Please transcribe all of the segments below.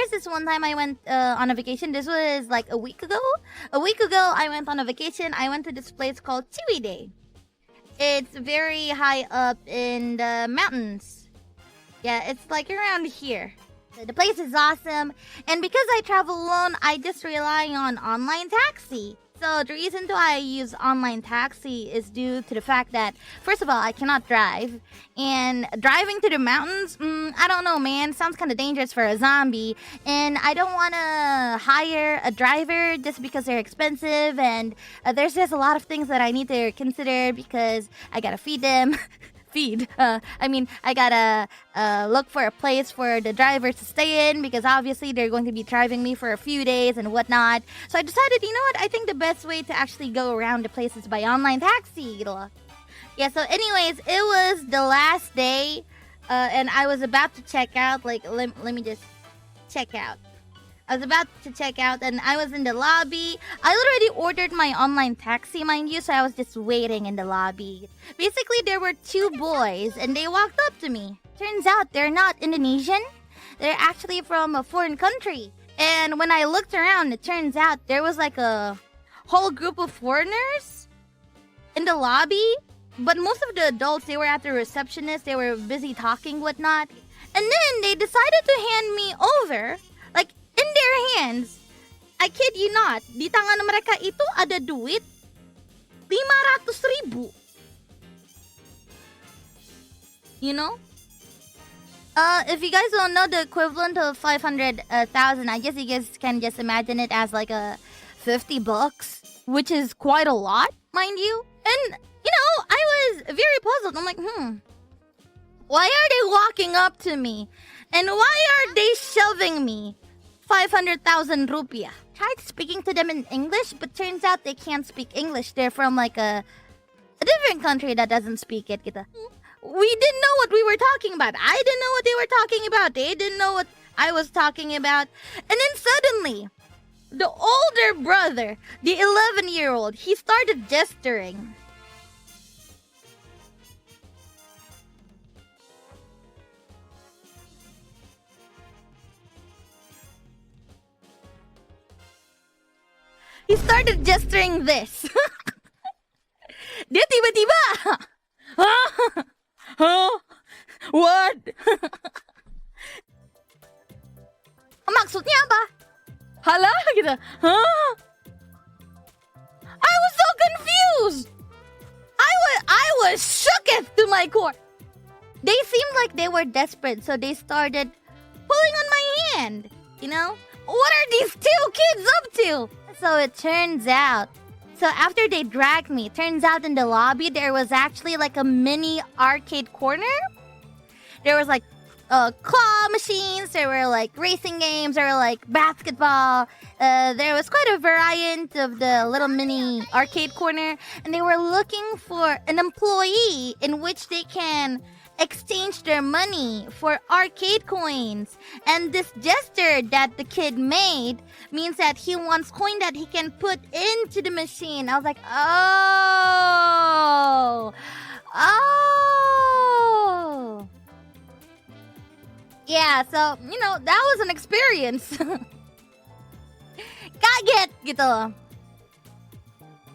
there's this one time I went on a vacation. This was like a week ago. A week ago, I went on a vacation. I went to this place called Day. It's very high up in the mountains. Yeah, it's like around here. The place is awesome. And because I travel alone, I just rely on online taxi. So the reason why I use online taxi is due to the fact that, first of all, I cannot drive. And driving to the mountains, I don't know, man. Sounds kind of dangerous for a zombie. And I don't want to hire a driver just because they're expensive. And there's just a lot of things that I need to consider because I got to feed them. I gotta look for a place for the driver to stay in because obviously they're going to be driving me for a few days and whatnot. So I decided, you know what? I think the best way to actually go around the place is by online taxi. Yeah, so anyways, it was the last day and I was about to check out. Like, let me just check out. I was about to check out and I was in the lobby. I already ordered my online taxi, mind you, so I was just waiting in the lobby. Basically, there were two boys and they walked up to me. Turns out they're not Indonesian. They're actually from a foreign country. And when I looked around, it turns out there was like a whole group of foreigners in the lobby. But most of the adults, they were at the receptionist. They were busy talking, whatnot. And then they decided to hand me over, like, in their hands. I kid you not, di tangan mereka itu ada duit 500,000. You know? If you guys don't know the equivalent of 500,000, I guess you guys can just imagine it as like a $50, which is quite a lot, mind you. And, you know, I was very puzzled. I'm like, why are they walking up to me? And why are they shoving me 500,000 rupiah? Tried speaking to them in English, but turns out they can't speak English. They're from like a different country that doesn't speak it. Kita. We didn't know what we were talking about. I didn't know what they were talking about. They didn't know what I was talking about. And then suddenly, the older brother, the 11-year-old, he started gesturing. He started gesturing this. Dia tiba-tiba. Huh? What? Maksudnya apa? Hala? Gitu. Huh? I was so confused. I was shooketh to my core. They seemed like they were desperate, so they started pulling on my hand. You know? What are these two kids up to? So it turns out, so after they dragged me, turns out in the lobby there was actually like a mini arcade corner. There was like claw machines, there were like racing games, there were like basketball. There was quite a variant of the little mini arcade corner. And they were looking for an employee in which they can exchange their money for arcade coins. And this gesture that the kid made means that he wants coin that he can put into the machine. I was like, oh. Yeah, so, you know, that was an experience. Kaget gitu.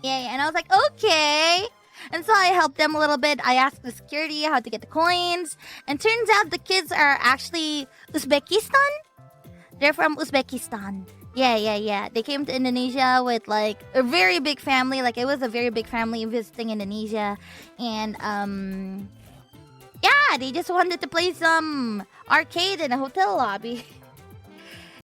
Yeah, and I was like, okay. And so I helped them a little bit. I asked the security how to get the coins. And turns out the kids are actually Uzbekistan. They're from Uzbekistan. Yeah. They came to Indonesia with like a very big family. Like it was a very big family visiting Indonesia. And yeah, they just wanted to play some arcade in a hotel lobby.